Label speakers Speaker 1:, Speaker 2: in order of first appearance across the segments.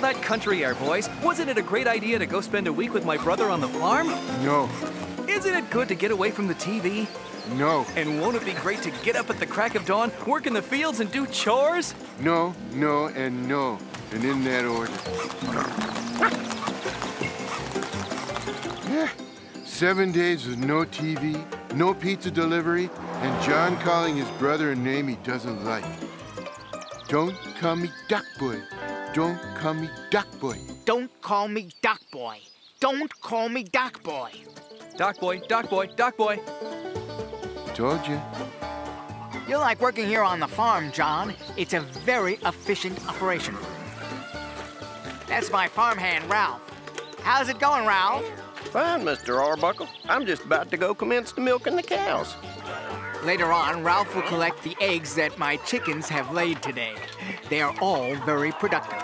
Speaker 1: that country air, boys. Wasn't it a great idea to go spend a week with my brother on the farm?
Speaker 2: No.
Speaker 1: Isn't it good to get away from the TV?
Speaker 2: No.
Speaker 1: And won't it be great to get up at the crack of dawn, work in the fields, and do chores?
Speaker 2: No, no, and no. And in that order. Yeah. 7 days with no TV, no pizza delivery, and John calling his brother a name he doesn't like. Don't call me Duck Boy. Don't call me Duck Boy.
Speaker 3: Don't call me Duck Boy. Don't call me Duck Boy.
Speaker 1: Doc boy, Doc boy, Doc boy.
Speaker 2: Told you.
Speaker 3: You like working here on the farm, John. It's a very efficient operation. That's my farmhand, Ralph. How's it going, Ralph?
Speaker 4: Fine, Mr. Arbuckle. I'm just about to go commence the milking the cows.
Speaker 3: Later on, Ralph will collect the eggs that my chickens have laid today. They are all very productive.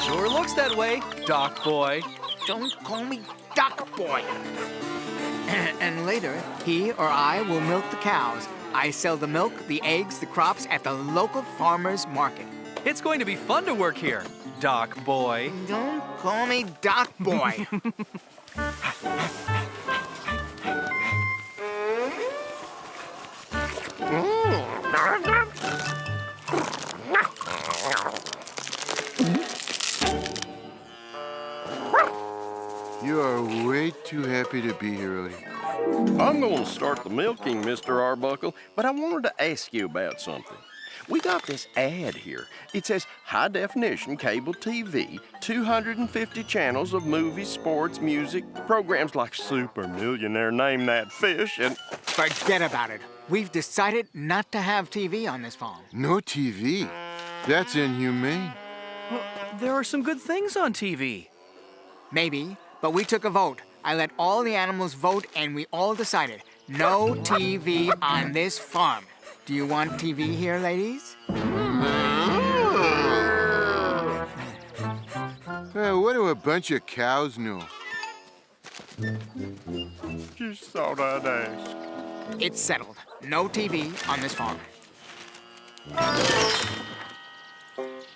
Speaker 1: Sure looks that way, Doc boy.
Speaker 3: Don't call me Duck Boy. And later, he or I will milk the cows. I sell the milk, the eggs, the crops at the local farmer's market.
Speaker 1: It's going to be fun to work here, Doc boy.
Speaker 3: Don't call me Duck Boy.
Speaker 2: You are way too happy to be here, Odie.
Speaker 4: I'm going to start the milking, Mr. Arbuckle, but I wanted to ask you about something. We got this ad here. It says high-definition cable TV, 250 channels of movies, sports, music, programs like Super Millionaire, Name That Fish, and...
Speaker 3: Forget about it. We've decided not to have TV on this farm.
Speaker 2: No TV? That's inhumane.
Speaker 1: Well, there are some good things on TV.
Speaker 3: Maybe, but we took a vote. I let all the animals vote, and we all decided no TV on this farm. Do you want TV here, ladies?
Speaker 2: What do a bunch of cows know?
Speaker 4: Just thought I'd ask.
Speaker 3: It's settled. No TV on this farm.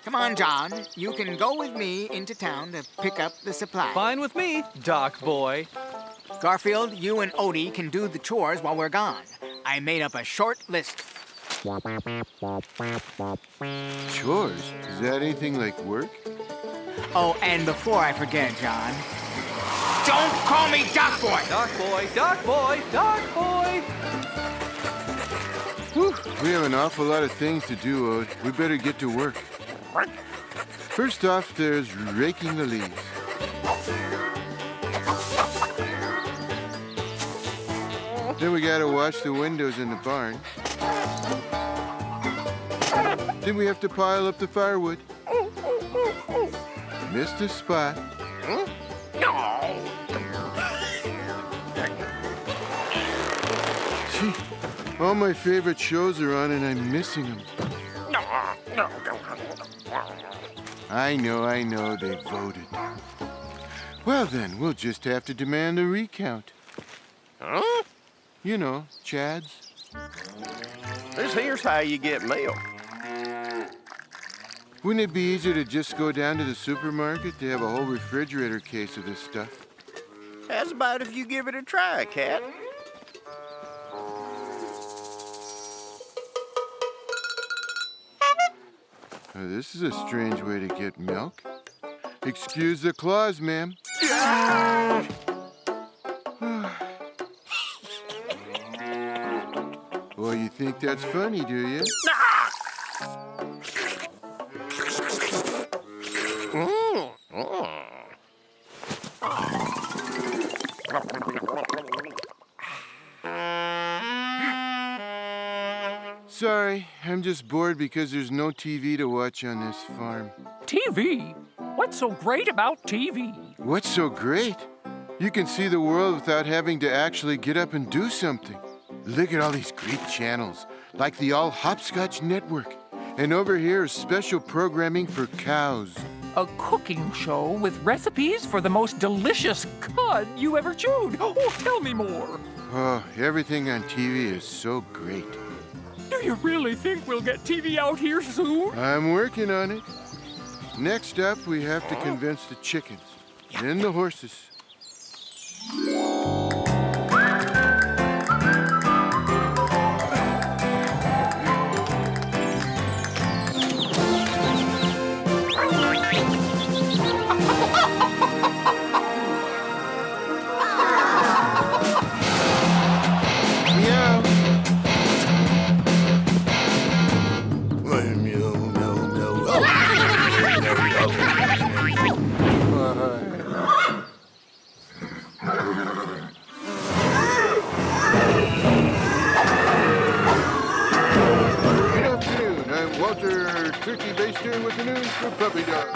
Speaker 3: Come on, John. You can go with me into town to pick up the supply.
Speaker 1: Fine with me, Doc boy.
Speaker 3: Garfield, you and Odie can do the chores while we're gone. I made up a short list.
Speaker 2: Chores? Is that anything like work?
Speaker 3: Oh, and before I forget, John, don't call me Doc Boy!
Speaker 1: Doc boy, Doc boy, Doc boy.
Speaker 2: Whew, we have an awful lot of things to do, Ode. We better get to work. First off, there's raking the leaves. Then we gotta wash the windows in the barn. Then we have to pile up the firewood. Missed a spot. Gee, all my favorite shows are on and I'm missing them. I know, they voted. Well then, we'll just have to demand a recount.
Speaker 4: Huh?
Speaker 2: You know, Chad's.
Speaker 4: Here's how you get milk.
Speaker 2: Wouldn't it be easier to just go down to the supermarket to have a whole refrigerator case of this stuff?
Speaker 4: How's about if you give it a try, Cat?
Speaker 2: This is a strange way to get milk. Excuse the claws, ma'am. Well, you think that's funny, do you? Sorry, I'm just bored because there's no TV to watch on this farm.
Speaker 5: TV? What's so great about TV?
Speaker 2: What's so great? You can see the world without having to actually get up and do something. Look at all these great channels, like the All Hopscotch Network. And over here is special programming for cows.
Speaker 5: A cooking show with recipes for the most delicious cud you ever chewed. Oh, tell me more.
Speaker 2: Oh, everything on TV is so great.
Speaker 5: Do you really think we'll get TV out here soon?
Speaker 2: I'm working on it. Next up, we have to convince the chickens, then the horses. Turkey baster with the news for Puppy Dog.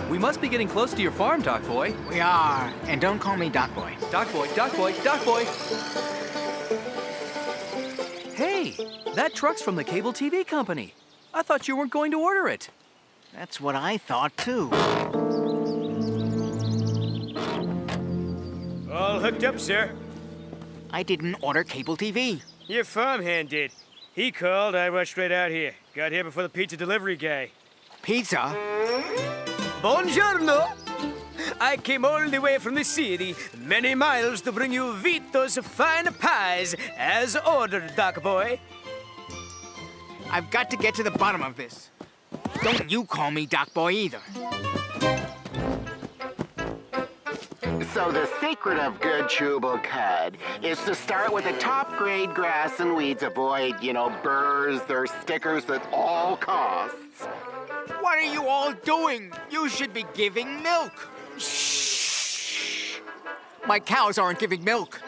Speaker 1: We must be getting close to your farm, Doc Boy.
Speaker 3: We are. And don't call me Doc Boy.
Speaker 1: Doc Boy, Doc Boy, Doc Boy! Hey, that truck's from the cable TV company. I thought you weren't going to order it.
Speaker 3: That's what I thought, too.
Speaker 6: All hooked up, sir.
Speaker 3: I didn't order cable TV.
Speaker 6: Your farmhand did. He called, I rushed right out here. Got here before the pizza delivery guy.
Speaker 3: Pizza?
Speaker 6: Buongiorno! I came all the way from the city, many miles to bring you Vito's fine pies, as ordered, Doc Boy.
Speaker 3: I've got to get to the bottom of this. Don't you call me Doc Boy either.
Speaker 7: So the secret of good chewable cud is to start with the top-grade grass and weeds. Avoid, burrs or stickers at all costs.
Speaker 3: What are you all doing? You should be giving milk. Shh. My cows aren't giving milk.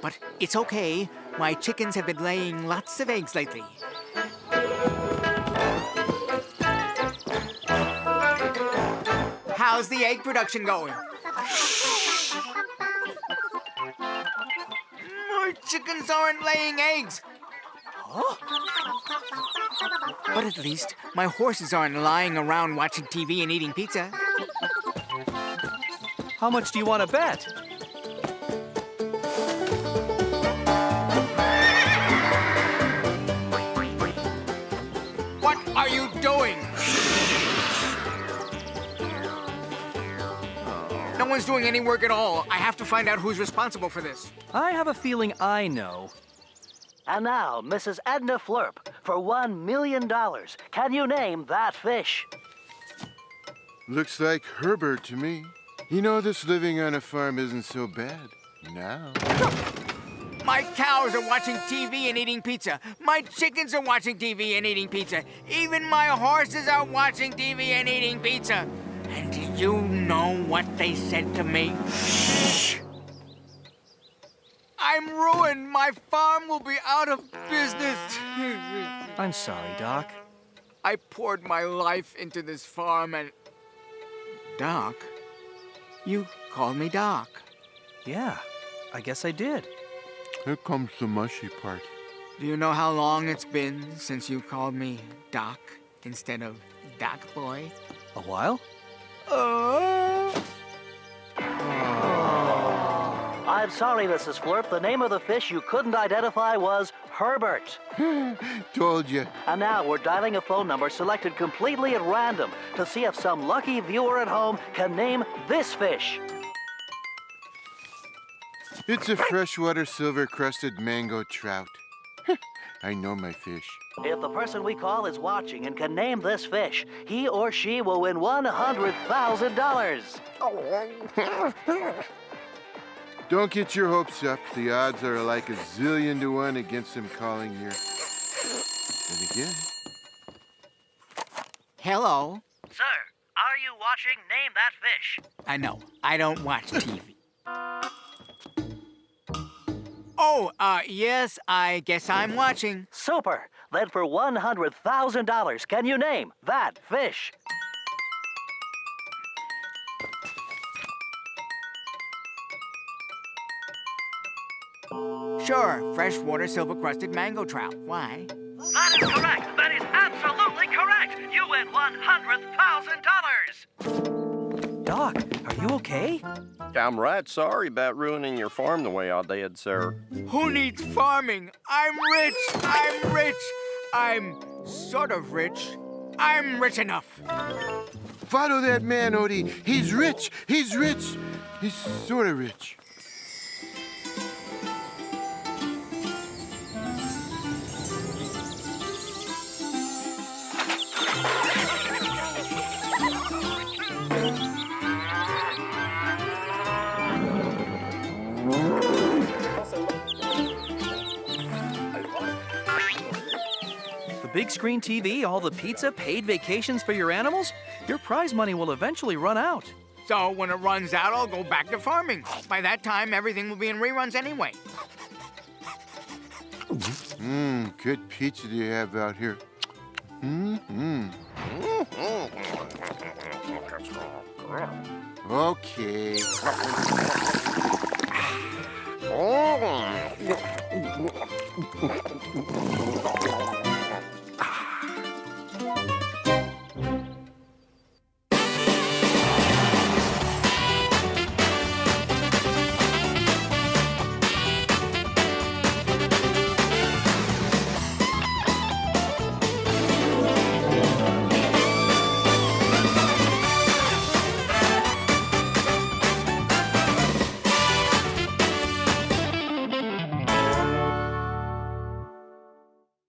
Speaker 3: But it's okay. My chickens have been laying lots of eggs lately. How's the egg production going? My chickens aren't laying eggs. Huh? But at least my horses aren't lying around watching TV and eating pizza.
Speaker 1: How much do you want to bet?
Speaker 3: What are you doing? No one's doing any work at all. I have to find out who's responsible for this.
Speaker 1: I have a feeling I know.
Speaker 8: And now, Mrs. Edna Flurp, for $1 million. Can you name that fish?
Speaker 2: Looks like Herbert to me. This living on a farm isn't so bad. Now.
Speaker 3: My cows are watching TV and eating pizza. My chickens are watching TV and eating pizza. Even my horses are watching TV and eating pizza. And do you know what they said to me? Shh! I'm ruined. My farm will be out of business.
Speaker 1: I'm sorry, Doc.
Speaker 3: I poured my life into this farm and... Doc? You called me Doc.
Speaker 1: Yeah, I guess I did.
Speaker 2: Here comes the mushy part.
Speaker 3: Do you know how long it's been since you called me Doc instead of Doc Boy?
Speaker 1: A while?
Speaker 8: I'm sorry, Mrs. Flurp. The name of the fish you couldn't identify was Herbert.
Speaker 2: Told you.
Speaker 8: And now we're dialing a phone number selected completely at random to see if some lucky viewer at home can name this fish.
Speaker 2: It's a freshwater silver-crusted mango trout. I know my fish.
Speaker 8: If the person we call is watching and can name this fish, he or she will win $100,000.
Speaker 2: Don't get your hopes up. The odds are like 1,000,000 to 1 against him calling here. And again.
Speaker 3: Hello?
Speaker 8: Sir, are you watching Name That Fish?
Speaker 3: I know. I don't watch TV. Oh, yes, I guess I'm watching.
Speaker 8: Super. Then for $100,000, can you name that fish?
Speaker 3: Sure, freshwater silver-crusted mango trout. Why?
Speaker 8: That is correct. That is absolutely correct. You win $100,000.
Speaker 1: Doc, are you okay?
Speaker 4: I'm right sorry about ruining your farm the way I did, sir.
Speaker 3: Who needs farming? I'm rich. I'm rich. I'm sort of rich. I'm rich enough.
Speaker 2: Follow that man, Odie. He's rich. He's rich. He's sort of rich.
Speaker 1: The big screen TV, all the pizza, paid vacations for your animals? Your prize money will eventually run out.
Speaker 3: So when it runs out, I'll go back to farming. By that time, everything will be in reruns anyway.
Speaker 2: Good pizza do you have out here? Okay.